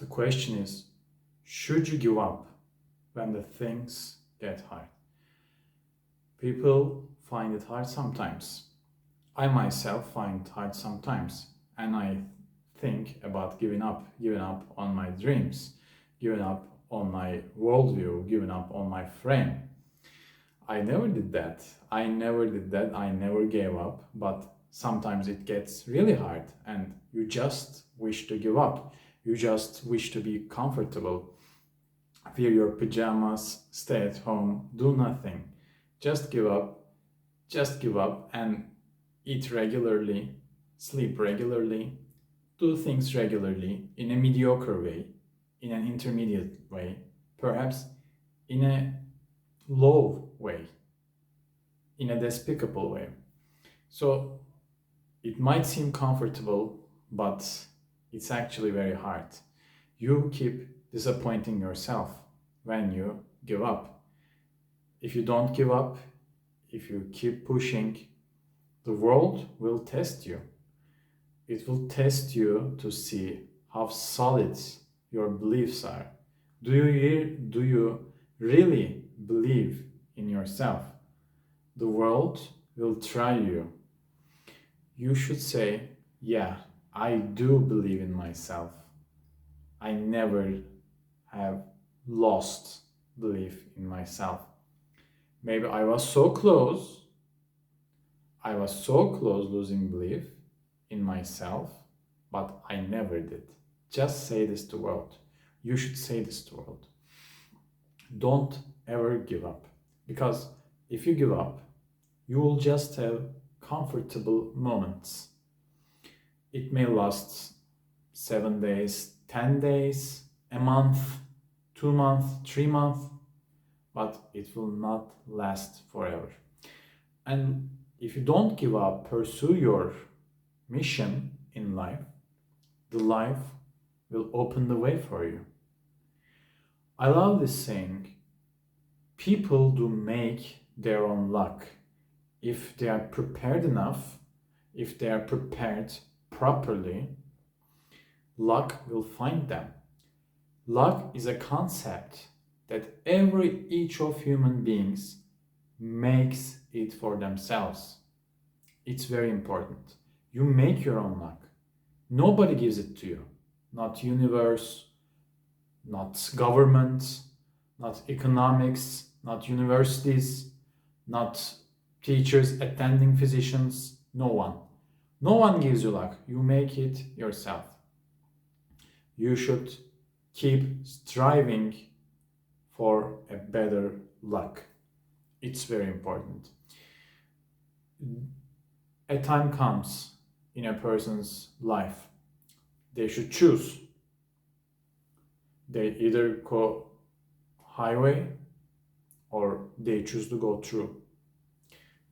The question is, should you give up when the things get hard? People find it hard sometimes. I myself find it hard sometimes, and I think about giving up on my dreams, giving up on my worldview, giving up on my frame. I never did that. I never gave up, but sometimes it gets really hard and you just wish to give up. You just wish to be comfortable, wear your pajamas, stay at home, do nothing. Just give up, and eat regularly, sleep regularly, do things regularly in a mediocre way, in an intermediate way, perhaps in a low way, in a despicable way. So it might seem comfortable, but it's actually very hard. You keep disappointing yourself when you give up. If you don't give up, if you keep pushing, the world will test you. It will test you to see how solid your beliefs are. Do you really believe in yourself? The world will try you. You should say, yeah, I do believe in myself. I never have lost belief in myself. Maybe I was so close losing belief in myself, but I never did. Just say this to the world. You should say this to the world. Don't ever give up. Because if you give up, you will just have comfortable moments. It may last 7 days, 10 days, a month, 2 months, 3 months, but it will not last forever. And if you don't give up, pursue your mission in life, the life will open the way for you. I love this saying, people do make their own luck. If they are prepared enough, if they are prepared properly, luck will find them. Luck is a concept that each of human beings makes it for themselves. It's very important. You make your own luck. Nobody gives it to you. Not universe, not government, not economics, not universities, not teachers, attending physicians, no one. No one gives you luck. You make it yourself. You should keep striving for a better luck. It's very important. A time comes in a person's life. They should choose. They either go highway or they choose to go through.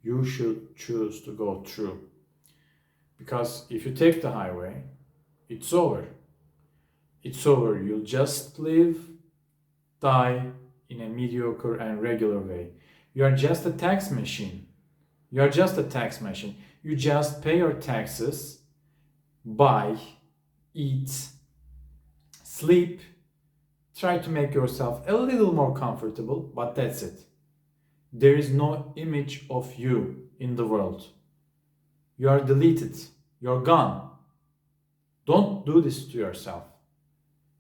You should choose to go through. Because if you take the highway, it's over. It's over. You'll just live, die in a mediocre and regular way. You are just a tax machine. You are just a tax machine. You just pay your taxes, buy, eat, sleep, try to make yourself a little more comfortable, but that's it. There is no image of you in the world. You are deleted. You're gone. Don't do this to yourself.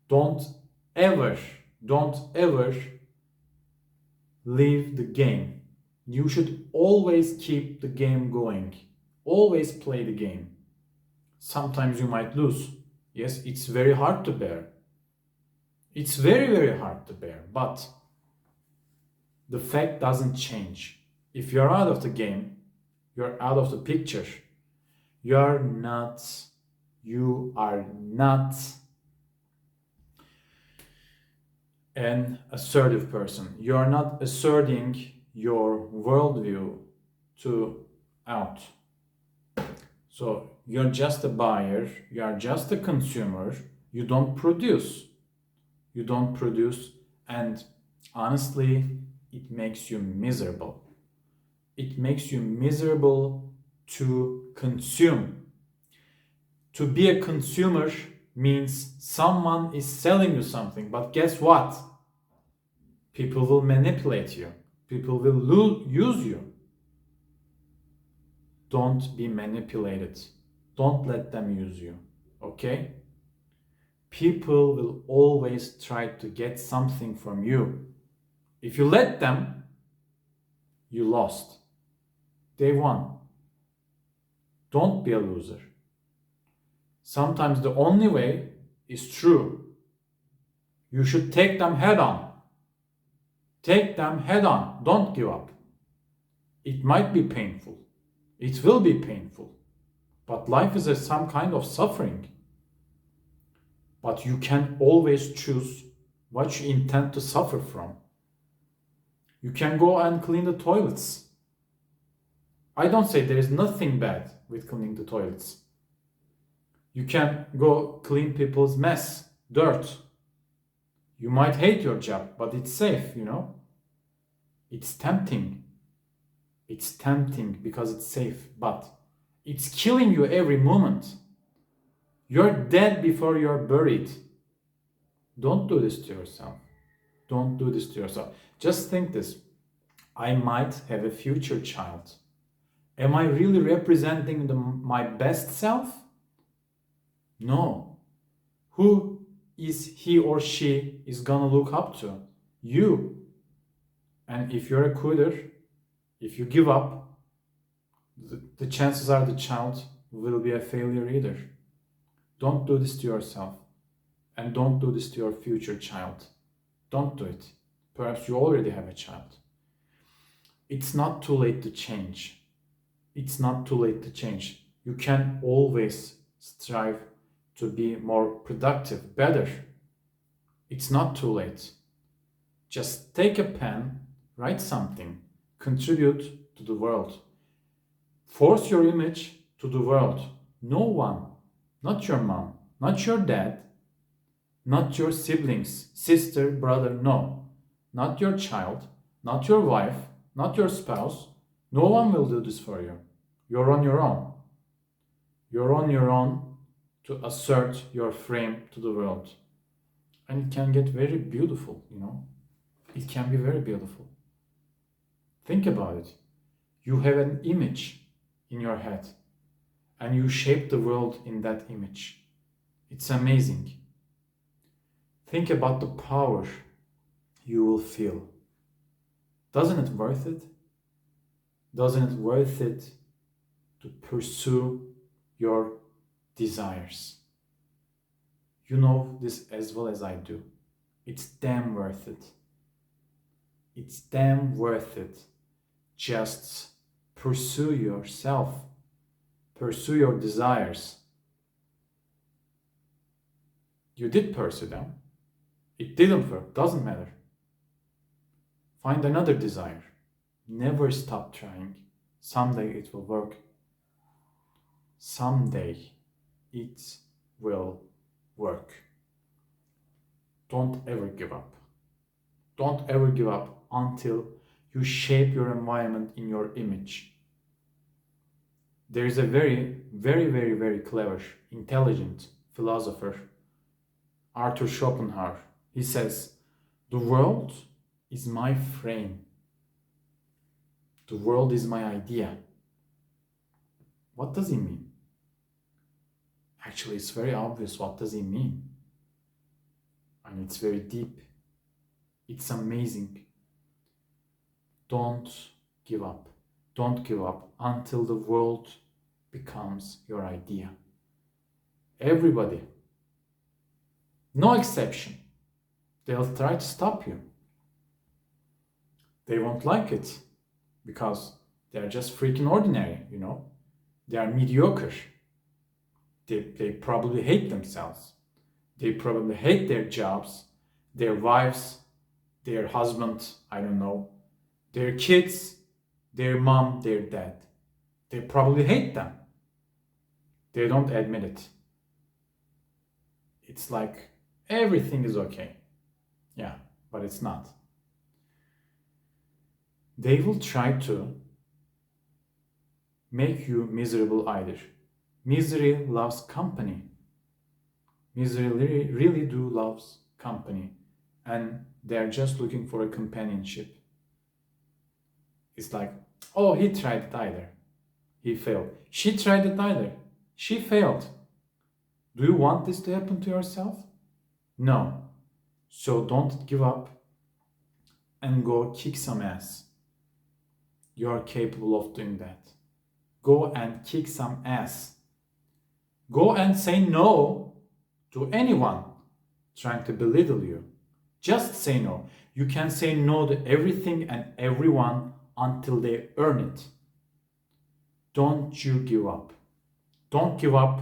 Don't ever leave the game. You should always keep the game going. Always play the game. Sometimes you might lose. Yes, it's very hard to bear. It's very, very hard to bear, but the fact doesn't change. If you're out of the game, you're out of the picture. You are not an assertive person. You are not asserting your worldview to out. So you're just a buyer, you are just a consumer, you don't produce. You don't produce, and honestly, it makes you miserable. It makes you miserable to consume. To be a consumer means someone is selling you something. But guess what? People will manipulate you. People will use you. Don't be manipulated. Don't let them use you. Okay? People will always try to get something from you. If you let them, you lost. They won. Don't be a loser. Sometimes the only way is true. You should take them head on. Take them head on. Don't give up. It might be painful. It will be painful. But life is some kind of suffering. But you can always choose what you intend to suffer from. You can go and clean the toilets. I don't say there is nothing bad with cleaning the toilets. You can go clean people's mess, dirt. You might hate your job, but it's safe, you know. It's tempting. It's tempting because it's safe, but it's killing you every moment. You're dead before you're buried. Don't do this to yourself. Don't do this to yourself. Just think this. I might have a future child. Am I really representing my best self? No. Who is he or she is gonna look up to? You. And if you're a quitter, if you give up, the chances are the child will be a failure either. Don't do this to yourself. And don't do this to your future child. Don't do it. Perhaps you already have a child. It's not too late to change. It's not too late to change. You can always strive to be more productive, better. It's not too late. Just take a pen, write something, contribute to the world. Force your image to the world. No one, not your mom, not your dad, not your siblings, sister, brother, no. Not your child, not your wife, not your spouse. No one will do this for you. You're on your own. You're on your own to assert your frame to the world. And it can get very beautiful, you know. It can be very beautiful. Think about it. You have an image in your head and you shape the world in that image. It's amazing. Think about the power you will feel. Doesn't it worth it? Doesn't it worth it to pursue your desires? You know this as well as I do. It's damn worth it. It's damn worth it. Just pursue yourself. Pursue your desires. You did pursue them. It didn't work. Doesn't matter. Find another desire. Never stop trying. Someday it will work. Someday it will work. Don't ever give up. Don't ever give up until you shape your environment in your image. There is a very clever, intelligent philosopher, Arthur Schopenhauer. He says, the world is my frame. The world is my idea. What does he mean? Actually, it's very obvious what does he mean. And it's very deep. It's amazing. Don't give up. Don't give up until the world becomes your idea. Everybody, no exception, they'll try to stop you. They won't like it because they're just freaking ordinary, you know. They are mediocre. They probably hate themselves. They probably hate their jobs, their wives, their husband, I don't know, their kids, their mom, their dad. They probably hate them. They don't admit it. It's like everything is okay. Yeah, but it's not. They will try to make you miserable either. Misery loves company. really do loves company, and they're just looking for a companionship. It's like, oh, he tried it either. He failed. She tried it either. She failed. Do you want this to happen to yourself? No. So don't give up and go kick some ass. You're capable of doing that. Go and kick some ass. Go and say no to anyone trying to belittle you. Just say no. You can say no to everything and everyone until they earn it. Don't you give up. Don't give up,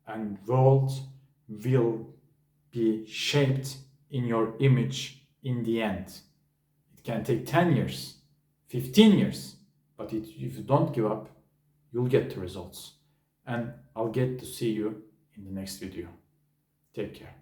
and world will be shaped in your image in the end. It can take 10 years, 15 years, but if you don't give up, you'll get the results. And I'll get to see you in the next video. Take care.